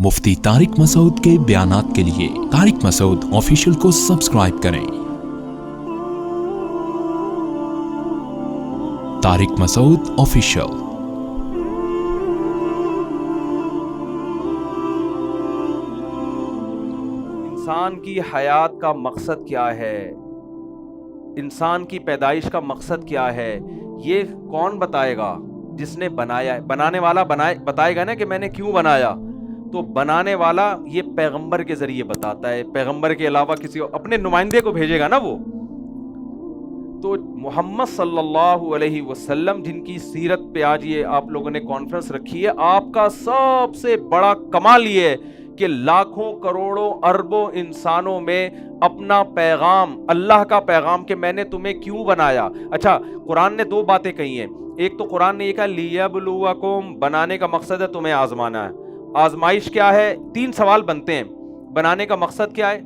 مفتی طارق مسعود کے بیانات کے لیے طارق مسعود آفیشیل کو سبسکرائب کریں۔ طارق مسعود آفیشیل۔ انسان کی حیات کا مقصد کیا ہے، انسان کی پیدائش کا مقصد کیا ہے، یہ کون بتائے گا؟ جس نے بنایا ہے۔ بنانے والا بتائے گا نا کہ میں نے کیوں بنایا، تو بنانے والا یہ پیغمبر کے ذریعے بتاتا ہے، پیغمبر کے علاوہ کسی اپنے نمائندے کو بھیجے گا نا وہ۔ تو محمد صلی اللہ علیہ وسلم جن کی سیرت پہ آج یہ آپ لوگوں نے کانفرنس رکھی ہے، آپ کا سب سے بڑا کمال یہ ہے کہ لاکھوں کروڑوں اربوں انسانوں میں اپنا پیغام، اللہ کا پیغام کہ میں نے تمہیں کیوں بنایا۔ اچھا، قرآن نے دو باتیں کہی ہیں۔ ایک تو قرآن نے یہ کہا لیبلوکم، بنانے کا مقصد ہے تمہیں آزمانا ہے۔ آزمائش کیا ہے؟ تین سوال بنتے ہیں۔ بنانے کا مقصد کیا ہے؟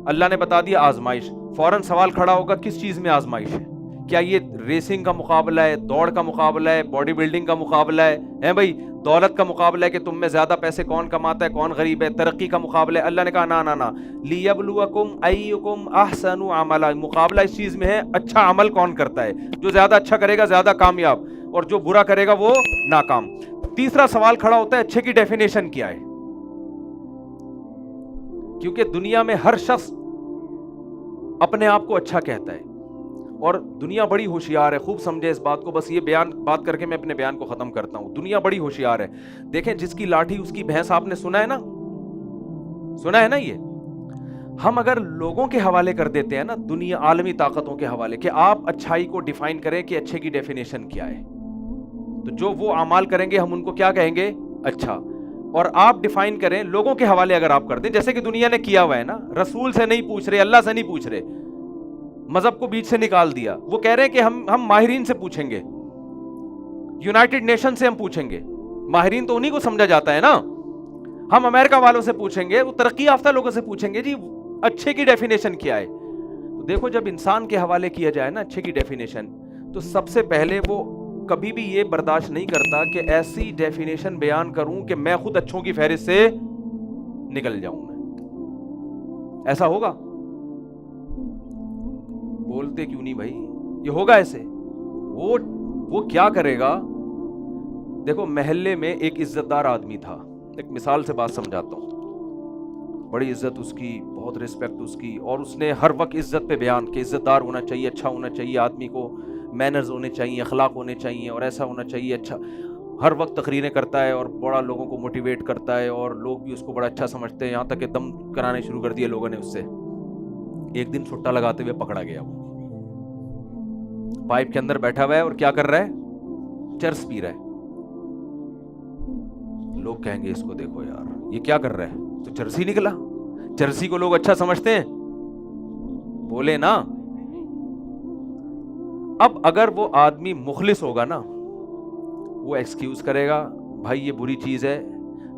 اللہ نے بتا دیا آزمائش۔ فوراً سوال کھڑا ہوگا کس چیز میں آزمائش ہے؟ کیا یہ ریسنگ کا مقابلہ ہے، دوڑ کا مقابلہ ہے، باڈی بلڈنگ کا مقابلہ ہے بھائی، دولت کا مقابلہ ہے کہ تم میں زیادہ پیسے کون کماتا ہے، کون غریب ہے، ترقی کا مقابلہ ہے؟ اللہ نے کہا نا نا نا، لیبلوکم ایکم احسن عملا، مقابلہ اس چیز میں ہے اچھا عمل کون کرتا ہے، جو زیادہ اچھا کرے گا زیادہ کامیاب، اور جو برا کرے گا وہ ناکام۔ تیسرا سوال کھڑا ہوتا ہے اچھے کی ڈیفینیشن کیا ہے؟ کیونکہ دنیا میں ہر شخص اپنے آپ کو اچھا کہتا ہے، اور دنیا بڑی ہوشیار ہے، خوب سمجھے اس بات کو۔ بس یہ بات کر کے میں اپنے بیان کو ختم کرتا ہوں۔ دنیا بڑی ہوشیار ہے۔ دیکھیں، جس کی لاٹھی اس کی بھینس، آپ نے سنا ہے نا یہ؟ ہم اگر لوگوں کے حوالے کر دیتے ہیں نا، دنیا عالمی طاقتوں کے حوالے، کہ آپ اچھائی کو ڈیفائن کریں کہ اچھے کی ڈیفینیشن کیا ہے، تو جو وہ اعمال کریں گے ہم ان کو کیا کہیں گے؟ اچھا۔ اور آپ ڈیفائن کریں لوگوں کے حوالے اگر آپ کر دیں، جیسے کہ دنیا نے کیا ہوا ہے نا، رسول سے نہیں پوچھ رہے، اللہ سے نہیں پوچھ رہے، مذہب کو بیچ سے نکال دیا۔ وہ کہہ رہے ہیں کہ ہم ماہرین سے پوچھیں گے، یونائٹڈ نیشن سے ہم پوچھیں گے۔ ماہرین تو انہی کو سمجھا جاتا ہے نا۔ ہم امریکہ والوں سے پوچھیں گے، وہ ترقی یافتہ لوگوں سے پوچھیں گے جی اچھے کی ڈیفینیشن کیا ہے۔ تو دیکھو، جب انسان کے حوالے کیا جائے نا اچھے کی ڈیفینیشن، تو سب سے پہلے وہ کبھی بھی یہ برداشت نہیں کرتا کہ ایسی ڈیفینیشن بیان کروں کہ میں خود اچھوں کی فہرست سے نکل جاؤں۔ میں ایسا ہوگا؟ بولتے کیوں نہیں بھائی؟ یہ ہوگا ایسے؟ وہ کیا کرے گا؟ دیکھو، محلے میں ایک عزت دار آدمی تھا، ایک مثال سے بات سمجھاتا ہوں۔ بڑی عزت اس کی، بہت رسپیکٹ اس کی، اور اس نے ہر وقت عزت پہ بیان کہ عزت دار ہونا چاہیے، اچھا ہونا چاہیے، آدمی کو مینرز ہونے چاہیے، اخلاق ہونے چاہیے، اور ایسا ہونا چاہیے اچھا۔ ہر وقت تقریریں کرتا ہے اور بڑا لوگوں کو موٹیویٹ کرتا ہے، اور لوگ بھی اس کو بڑا اچھا سمجھتے ہیں، یہاں تک کہ دم کرانے شروع کر دیے لوگوں نے اس سے۔ ایک دن چھٹا لگاتے ہوئے پکڑا گیا، وہ پائپ کے اندر بیٹھا ہوا ہے اور کیا کر رہا ہے؟ چرس پی رہا ہے۔ لوگ کہیں گے اس کو دیکھو یار یہ کیا کر رہا ہے، تو چرسی نکلا۔ چرسی کو لوگ اچھا سمجھتے ہیں؟ بولے نا۔ اب اگر وہ آدمی مخلص ہوگا نا، وہ ایکسکیوز کرے گا، بھائی یہ بری چیز ہے،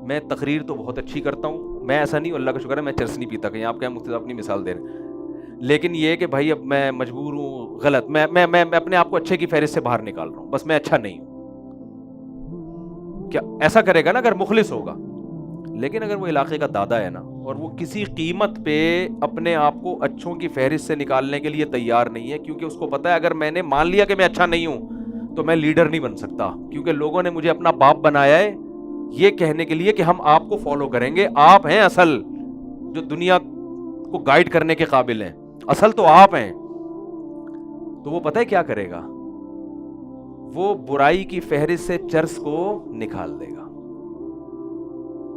میں تقریر تو بہت اچھی کرتا ہوں، میں ایسا نہیں، اللہ کا شکر ہے میں چرس نہیں پیتا، کہیں آپ کہیں مفتی صاحب اپنی مثال دے رہے ہیں، لیکن یہ کہ بھائی اب میں مجبور ہوں، غلط، میں اپنے آپ کو اچھے کی فہرست سے باہر نکال رہا ہوں، بس میں اچھا نہیں ہوں۔ کیا ایسا کرے گا نا اگر مخلص ہوگا؟ لیکن اگر وہ علاقے کا دادا ہے نا، اور وہ کسی قیمت پہ اپنے آپ کو اچھوں کی فہرست سے نکالنے کے لیے تیار نہیں ہے، کیونکہ اس کو پتا ہے اگر میں نے مان لیا کہ میں اچھا نہیں ہوں تو میں لیڈر نہیں بن سکتا، کیونکہ لوگوں نے مجھے اپنا باپ بنایا ہے یہ کہنے کے لیے کہ ہم آپ کو فالو کریں گے، آپ ہیں اصل جو دنیا کو گائیڈ کرنے کے قابل ہیں، اصل تو آپ ہیں۔ تو وہ پتہ ہے کیا کرے گا؟ وہ برائی کی فہرست سے چرس کو نکال دے گا،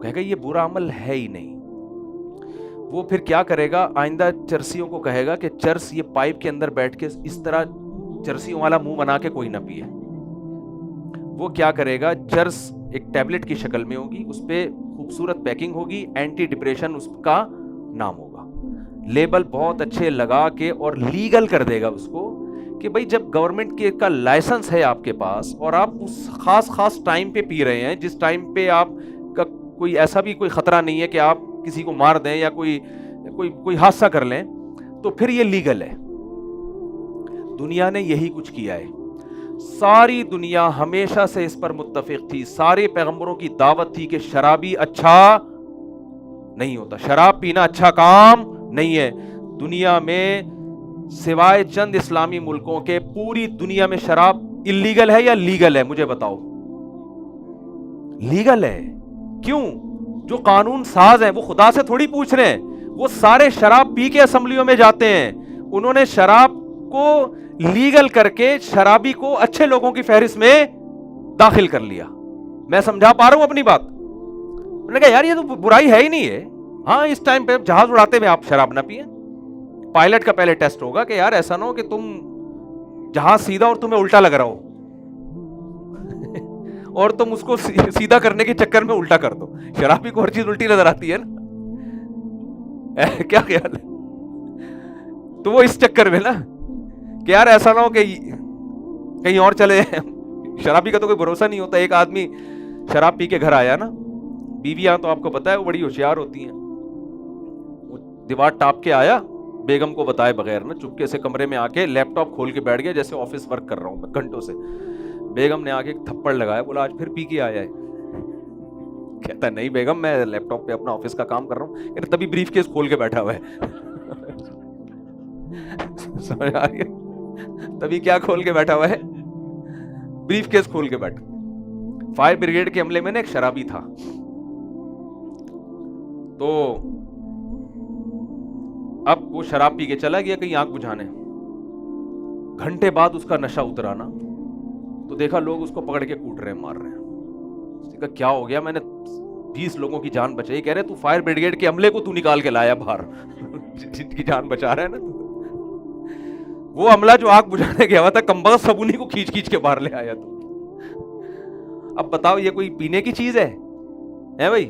کہے گا یہ برا عمل ہے ہی نہیں۔ وہ پھر کیا کرے گا؟ آئندہ چرسیوں کو کہے گا کہ چرس یہ پائپ کے اندر بیٹھ کے اس طرح چرسیوں والا منہ بنا کے کوئی نہ پیے۔ وہ کیا کرے گا؟ چرس ایک ٹیبلٹ کی شکل میں ہوگی، اس پہ خوبصورت پیکنگ ہوگی، اینٹی ڈپریشن اس کا نام ہوگا، لیبل بہت اچھے لگا کے، اور لیگل کر دے گا اس کو کہ بھائی جب گورنمنٹ کا لائسنس ہے آپ کے پاس، اور آپ اس خاص ٹائم پہ پی رہے ہیں جس ٹائم پہ آپ کا کوئی ایسا بھی کوئی خطرہ نہیں ہے کہ آپ کسی کو مار دیں یا کوئی حادثہ کر لیں، تو پھر یہ لیگل ہے۔ دنیا نے یہی کچھ کیا ہے، ساری دنیا ہمیشہ سے اس پر متفق تھی، سارے پیغمبروں کی دعوت تھی کہ شرابی اچھا نہیں ہوتا. شراب پینا اچھا کام نہیں ہے. دنیا میں سوائے چند اسلامی ملکوں کے پوری دنیا میں شراب اللیگل ہے یا لیگل ہے؟ مجھے بتاؤ. لیگل ہے. کیوں؟ جو قانون ساز ہیں وہ خدا سے تھوڑی پوچھ رہے ہیں, وہ سارے شراب پی کے اسمبلیوں میں جاتے ہیں. انہوں نے شراب کو لیگل کر کے شرابی کو اچھے لوگوں کی فہرست میں داخل کر لیا. میں سمجھا پا رہا ہوں اپنی بات؟ انہوں نے کہا یار یہ تو برائی ہے ہی نہیں ہے. ہاں اس ٹائم پہ جہاز اڑاتے ہوئے آپ شراب نہ پیئیں. پائلٹ کا پہلے ٹیسٹ ہوگا کہ یار ایسا نہ ہو کہ تم جہاز سیدھا اور تمہیں الٹا لگ رہا ہو اور تم اس کو سیدھا کرنے کے چکر میں الٹا کر دو. شرابی کو ہر چیز الٹی نظر آتی ہے نا, کیا خیال ہے؟ تو وہ اس چکر میں نا کہ یار ایسا نہ ہو کہ کہیں اور چلے. شرابی کا تو کوئی بھروسہ نہیں ہوتا. ایک آدمی شراب پی کے گھر آیا نا, بیویاں تو آپ کو پتا ہے وہ بڑی ہوشیار ہوتی ہیں. وہ دیوار ٹاپ کے آیا بیگم کو بتائے بغیر نا, چپکے سے کمرے میں آ کے لیپ ٹاپ کھول کے بیٹھ گیا جیسے آفس ورک کر رہا ہوں میں گھنٹوں سے. بیگم نے آ کے ایک تھپڑ لگایا, بولا آج پھر پی کے آیا ہے. کہتا ہے نہیں بیگم میں لیپ ٹاپ پہ اپنا آفس کا کام کر رہا ہوں. تبھی بریف کیس کھول کے بیٹھا ہوا ہے. سمجھ آ رہی ہے؟ تبھی کیا کھول کے بیٹھا ہوا ہے؟ بریف کیس کھول کے بیٹھا. فائر بریگیڈ کے عملے میں نا ایک شرابی تھا, تو اب وہ شراب پی کے چلا گیا کہیں آگ بجھانے. گھنٹے بعد اس کا نشہ اترا نا, تو دیکھا لوگ اس کو پکڑ کے کوٹ رہے ہیں, مار رہے ہیں. اس نے کہا کیا ہو گیا؟ میں نے 20 لوگوں کی جان بچائی. کہہ رہے تو فائر بریگیڈ کے عملے کو تو نکال کے لایا باہر جن کی جان بچا رہا ہے نا. وہ عملہ جو آگ بجھانے گیا ہوا تھا کمبخت سب انہیں کو کھینچ کھینچ کے باہر لے آیا. تو اب بتاؤ یہ کوئی پینے کی چیز ہے بھائی؟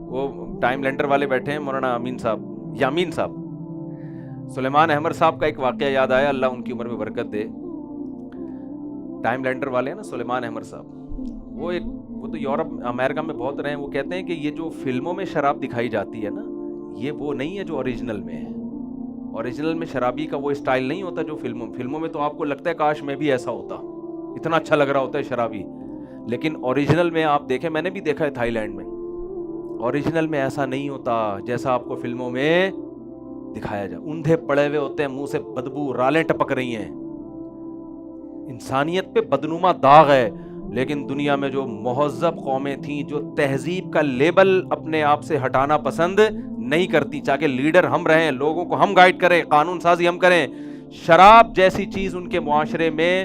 وہ ٹائم لینڈر والے بیٹھے ہیں, مولانا امین صاحب, یامین صاحب, سلیمان احمد صاحب کا ایک واقعہ یاد آیا, اللہ ان کی عمر میں برکت دے. ٹائم لینڈر والے ہیں نا سلیمان احمد صاحب, وہ تو یورپ امریکہ میں بہت رہے ہیں. وہ کہتے ہیں کہ یہ جو فلموں میں شراب دکھائی جاتی ہے نا, یہ وہ نہیں ہے جو اوریجنل میں ہے. اوریجنل میں شرابی کا وہ اسٹائل نہیں ہوتا جو فلموں میں تو آپ کو لگتا ہے کاش میں بھی ایسا ہوتا, اتنا اچھا لگ رہا ہوتا ہے شرابی. لیکن اوریجنل میں آپ دیکھیں, میں نے بھی دیکھا ہے تھائی لینڈ میں, اوریجنل میں ایسا نہیں ہوتا جیسا آپ کو فلموں میں دکھایا جائے. اندھے پڑے ہوئے ہوتے ہیں, منہ سے بدبو رالیں ٹپک رہی ہیں, انسانیت پہ بدنما داغ ہے. لیکن دنیا میں جو مہذب قومیں تھیں, جو تہذیب کا لیبل اپنے آپ سے ہٹانا پسند نہیں کرتی, چاہے لیڈر ہم رہیں, لوگوں کو ہم گائیڈ کریں, قانون سازی ہم کریں, شراب جیسی چیز ان کے معاشرے میں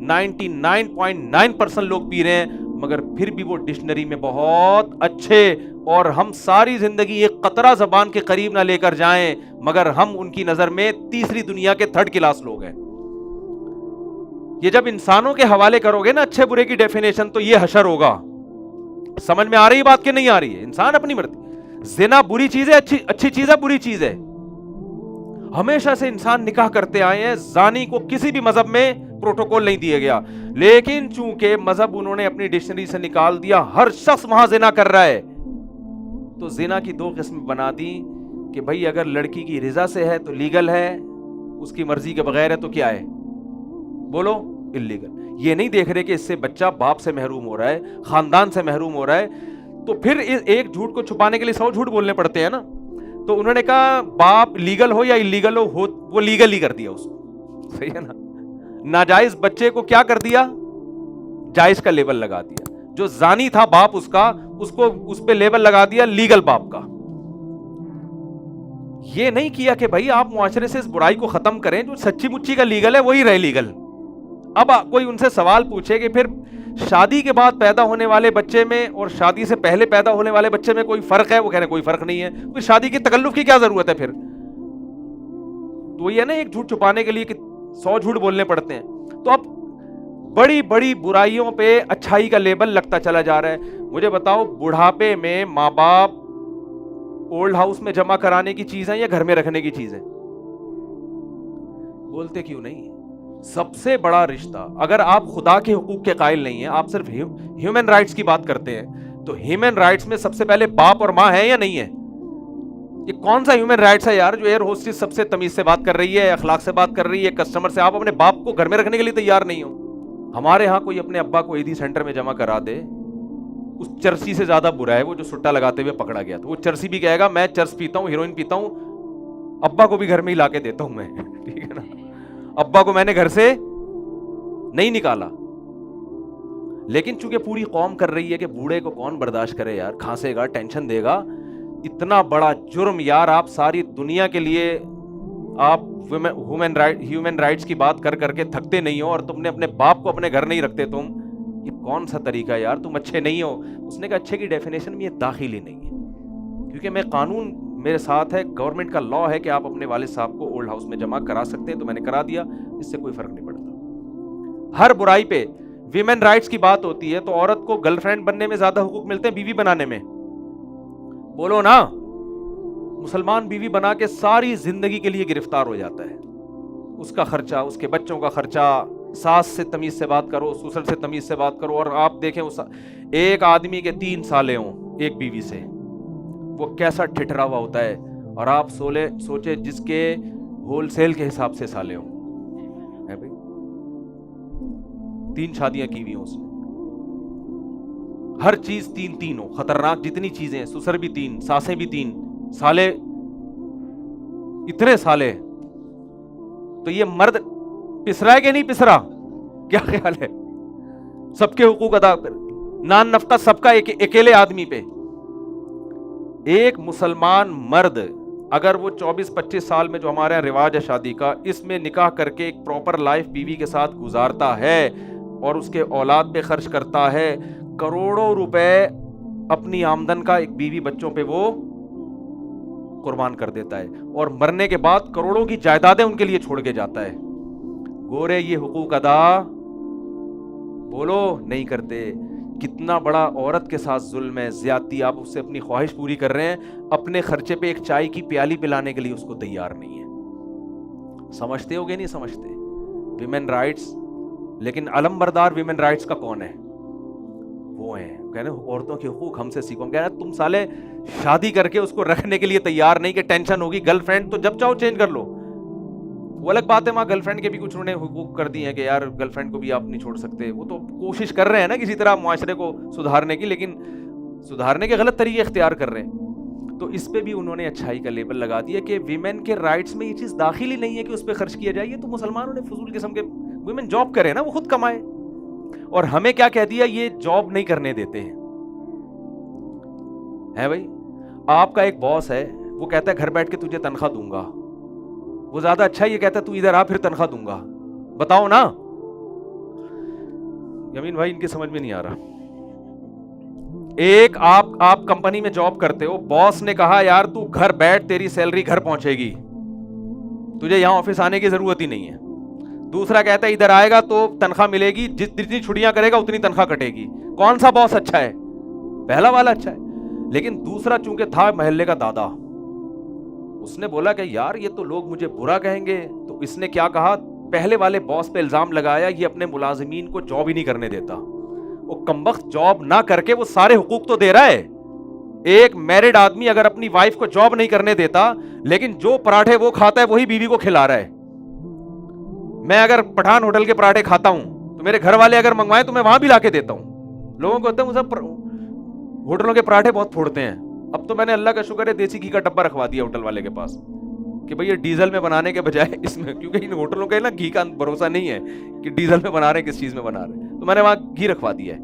99.9% لوگ پی رہے ہیں, مگر پھر بھی وہ ڈکشنری میں بہت اچھے, اور ہم ساری زندگی ایک قطرہ زبان کے قریب نہ لے کر جائیں, مگر ہم ان کی نظر میں تیسری دنیا کے 3rd کلاس لوگ ہیں. یہ جب انسانوں کے حوالے کرو گے نا اچھے برے کی ڈیفینیشن, تو یہ حشر ہوگا. سمجھ میں آ رہی بات کہ نہیں آ رہی ہے؟ انسان اپنی مرضی. زنا بری چیز ہے, اچھی چیز ہے, بری چیز ہے. ہمیشہ سے انسان نکاح کرتے آئے ہیں, زانی کو کسی بھی مذہب میں پروٹوکول نہیں دیا گیا, لیکن چونکہ مذہب انہوں نے اپنی ڈکشنری سے نکال دیا, ہر شخص وہاں زنا کر رہا ہے, تو زنا کی 2 قسم بنا دی کہ بھائی اگر لڑکی کی رضا سے ہے تو لیگل ہے, اس کی مرضی کے بغیر ہے تو کیا ہے؟ بولو, اللیگل. یہ نہیں دیکھ رہے کہ اس سے بچہ باپ سے محروم ہو رہا ہے, خاندان سے محروم ہو رہا ہے, تو پھر ایک جھوٹ کو چھپانے کے لیے 100 جھوٹ بولنے پڑتے ہیں نا. تو انہوں نے کہا باپ لیگل ہو یا اللیگل ہو, وہ لیگل ہی کر دیا اس کو. صحیح ہے نا؟ ناجائز بچے کو کیا کر دیا؟ جائز کا لیبل لگا دیا. جو زانی تھا باپ اس کا, اس کو اس پہ لیبل لگا دیا لیگل باپ کا. یہ نہیں کیا کہ بھائی آپ معاشرے سے اس برائی کو ختم کریں, جو سچی مچی کا لیگل ہے وہی رہے لیگل. اب کوئی ان سے سوال پوچھے کہ پھر شادی کے بعد پیدا ہونے والے بچے میں اور شادی سے پہلے پیدا ہونے والے بچے میں کوئی فرق ہے؟ وہ کہہ رہے ہیں کوئی فرق نہیں ہے. کوئی شادی کی تکلف کی کیا ضرورت ہے پھر؟ تو یہ نا ایک جھوٹ چھپانے کے لیے کہ 100 جھوٹ بولنے پڑتے ہیں. تو اب بڑی بڑی برائیوں پہ اچھائی کا لیبل لگتا چلا جا رہا ہے. مجھے بتاؤ, بڑھاپے میں ماں باپ اولڈ ہاؤس میں جمع کرانے کی چیز ہے یا گھر میں رکھنے کی چیز ہے؟ بولتے کیوں نہیں؟ سب سے بڑا رشتہ, اگر آپ خدا کے حقوق کے قائل نہیں ہیں, آپ صرف ہیومن رائٹس کی بات کرتے ہیں, تو ہیومن رائٹس میں سب سے پہلے باپ اور ماں ہے یا نہیں ہے؟ یہ کون سا ہیومن رائٹس ہے یار جو ایئر ہوسٹس سب سے تمیز سے بات کر رہی ہے, اخلاق سے بات کر رہی ہے, کسٹمر سے, آپ اپنے باپ کو گھر میں رکھنے کے لیے تیار نہیں ہو؟ ہمارے ہاں کوئی اپنے ابا کو ایدھی سینٹر میں جمع کرا دے اس چرسی سے زیادہ برا ہے وہ جو سٹا لگاتے ہوئے پکڑا گیا تھا. وہ چرسی بھی کہے گا میں چرس پیتا ہوں, ہیروئن پیتا ہوں, ابا کو بھی گھر میں ہی لا کے دیتا ہوں میں, ٹھیک ہے نا, ابا کو میں نے گھر سے نہیں نکالا. لیکن چونکہ پوری قوم کر رہی ہے کہ بوڑھے کو کون برداشت کرے یار, کھانسے گا, ٹینشن دے گا, اتنا بڑا جرم یار. آپ ساری دنیا کے لیے آپ ہیومن رائٹس کی بات کر کر کے تھکتے نہیں ہو, اور تم نے اپنے باپ کو اپنے گھر نہیں رکھتے تم, یہ کون سا طریقہ ہے یار, تم اچھے نہیں ہو. اس نے کہا اچھے کی ڈیفینیشن میں یہ داخل ہی نہیں ہے, کیونکہ میں قانون میرے ساتھ ہے, گورنمنٹ کا لا ہے کہ آپ اپنے والد صاحب کو اولڈ ہاؤس میں جمع کرا سکتے ہیں, تو میں نے کرا دیا, اس سے کوئی فرق نہیں پڑتا. ہر برائی پہ ویمن رائٹس کی بات ہوتی ہے تو عورت کو گرل فرینڈ بننے میں زیادہ حقوق ملتے ہیں بیوی بنانے میں. بولو نا, مسلمان بیوی بنا کے ساری زندگی کے لیے گرفتار ہو جاتا ہے. اس کا خرچہ, اس کے بچوں کا خرچہ, ساس سے تمیز سے بات کرو, سسر سے تمیز سے بات کرو. اور آپ دیکھیں ایک آدمی کے 3 سالے ہوں ایک بیوی سے, وہ کیسا ٹھٹرا ہوا ہوتا ہے, اور آپ سوچے جس کے ہول سیل کے حساب سے سالے ہوں, 3 شادیاں کی ہوئی ہوں اس نے, ہر چیز 3 ہو, خطرناک جتنی چیزیں, سسر بھی 3, ساسیں بھی 3, سالے اتنے سالے. تو یہ مرد پسرا ہے کہ نہیں پسرا, کیا خیال ہے؟ سب کے حقوق ادا کر, نان نفقہ سب کا اکیلے آدمی پہ. ایک مسلمان مرد اگر وہ 24-25 سال میں جو ہمارے یہاں رواج ہے شادی کا, اس میں نکاح کر کے ایک پراپر لائف بیوی کے ساتھ گزارتا ہے اور اس کے اولاد پہ خرچ کرتا ہے, کروڑوں روپے اپنی آمدن کا ایک بیوی بچوں پہ وہ قربان کر دیتا ہے, اور مرنے کے بعد کروڑوں کی جائیدادیں ان کے لیے چھوڑ کے جاتا ہے. گورے یہ حقوق ادا بولو نہیں کرتے. کتنا بڑا عورت کے ساتھ ظلم ہے, زیادتی. آپ اس سے اپنی خواہش پوری کر رہے ہیں, اپنے خرچے پہ ایک چائے کی پیالی پلانے کے لیے اس کو تیار نہیں ہے. سمجھتے ہو گے نہیں سمجھتے ویمن رائٹس, لیکن علم بردار ویمن رائٹس کا کون ہے؟ وہ ہیں کہنے عورتوں کے حقوق ہم سے سیکھو. ہم کہنا تم سالے شادی کر کے اس کو رکھنے کے لیے تیار نہیں, کہ ٹینشن ہوگی, گرل فرینڈ تو جب چاہو چینج کر لو. وہ الگ بات ہے, وہاں گرل فرینڈ کے بھی کچھ انہوں نے حقوق کر دی ہیں کہ یار گرل فرینڈ کو بھی آپ نہیں چھوڑ سکتے. وہ تو کوشش کر رہے ہیں نا کسی طرح معاشرے کو سدھارنے کی, لیکن سدھارنے کے غلط طریقے اختیار کر رہے ہیں. تو اس پہ بھی انہوں نے اچھائی کا لیبل لگا دیا کہ ویمن کے رائٹس میں یہ چیز داخل ہی نہیں ہے کہ اس پہ خرچ کیا جائے. یہ تو مسلمانوں نے فضول قسم کے, ویمن جاب کرے نا, وہ خود کمائے, اور ہمیں کیا کہہ دیا, یہ جاب نہیں کرنے دیتے ہیں. ہے بھائی, آپ کا ایک باس ہے, وہ کہتا ہے گھر بیٹھ کے تجھے تنخواہ دوں گا, وہ زیادہ اچھا یہ کہتا ہے تو ادھر آ پھر تنخواہ دوں گا. بتاؤ نا, یمین بھائی ان کی سمجھ میں نہیں آ رہا. ایک آپ کمپنی میں جاب کرتے ہو, باس نے کہا یار تو گھر بیٹھ, تیری سیلری گھر پہنچے گی, تجھے یہاں آفس آنے کی ضرورت ہی نہیں ہے. دوسرا کہتا ہے ادھر آئے گا تو تنخواہ ملے گی, جتنی چھٹیاں کرے گا اتنی تنخواہ کٹے گی. کون سا باس اچھا ہے؟ پہلا والا اچھا ہے. لیکن دوسرا چونکہ تھا محلے کا دادا, اس نے بولا کہ یار یہ تو لوگ مجھے برا کہیں گے, تو اس نے کیا کہا, پہلے والے باس پہ الزام لگایا یہ اپنے ملازمین کو جاب ہی نہیں کرنے دیتا. وہ کمبخت جاب نہ کر کے وہ سارے حقوق تو دے رہا ہے. ایک میرڈ آدمی اگر اپنی وائف کو جاب نہیں کرنے دیتا, لیکن جو پراٹھے وہ کھاتا ہے وہی بیوی کو کھلا رہا ہے. میں اگر پٹھان ہوٹل کے پراٹھے کھاتا ہوں تو میرے گھر والے اگر منگوائیں تو میں وہاں بھی لا کے دیتا ہوں. لوگوں کو کہتا ہوں ہوٹلوں کے پراٹھے بہت پھوڑتے ہیں. اب تو میں نے اللہ کا شکر ہے دیسی گھی کا ڈبہ رکھوا دیا ہوٹل والے کے پاس کہ بھئی یہ ڈیزل میں بنانے کے بجائے اس میں, کیونکہ ان ہوٹلوں کے نا گھی کا بھروسہ نہیں ہے کہ ڈیزل میں بنا رہے ہیں کس چیز میں بنا رہے ہیں, تو میں نے وہاں گھی رکھوا دیا ہے.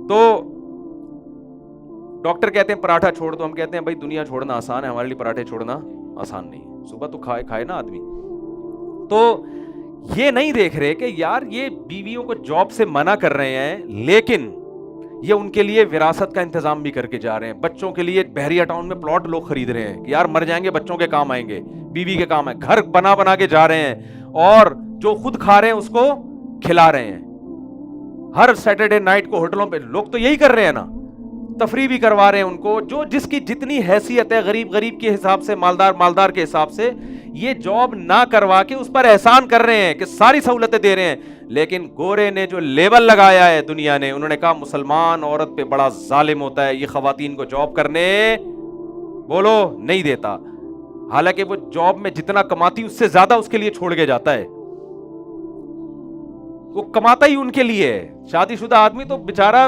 تو ڈاکٹر کہتے ہیں پراٹھا چھوڑ دو, ہم کہتے ہیں بھائی دنیا چھوڑنا آسان ہے, ہمارے لیے پراٹھے چھوڑنا آسان نہیں ہے. صبح تو کھائے نا آدمی. تو یہ نہیں دیکھ رہے کہ یار یہ بیویوں کو جاب سے منع کر رہے ہیں, لیکن یہ ان کے لیے وراثت کا انتظام بھی کر کے جا رہے ہیں. بچوں کے لیے بحریہ ٹاؤن میں پلاٹ لوگ خرید رہے ہیں کہ یار مر جائیں گے بچوں کے کام آئیں گے, بیوی کے کام آئیں, گھر بنا کے جا رہے ہیں, اور جو خود کھا رہے ہیں اس کو کھلا رہے ہیں. ہر سیٹرڈے نائٹ کو ہوٹلوں پہ لوگ تو یہی کر رہے ہیں نا, تفریح بھی کروا رہے ہیں ان کو, جو جس کی جتنی حیثیت ہے, غریب کے حساب سے, مالدار کے حساب سے, یہ جاب نہ کروا کے اس پر احسان کر رہے ہیں کہ ساری سہولتیں دے رہے ہیں. لیکن گورے نے جو لیبل لگایا ہے دنیا نے, انہوں نے کہا مسلمان عورت پہ بڑا ظالم ہوتا ہے, یہ خواتین کو جاب کرنے بولو نہیں دیتا. حالانکہ وہ جاب میں جتنا کماتی اس سے زیادہ اس کے لیے چھوڑ کے جاتا ہے. وہ کماتا ہی ان کے لیے ہے. شادی شدہ آدمی تو بیچارہ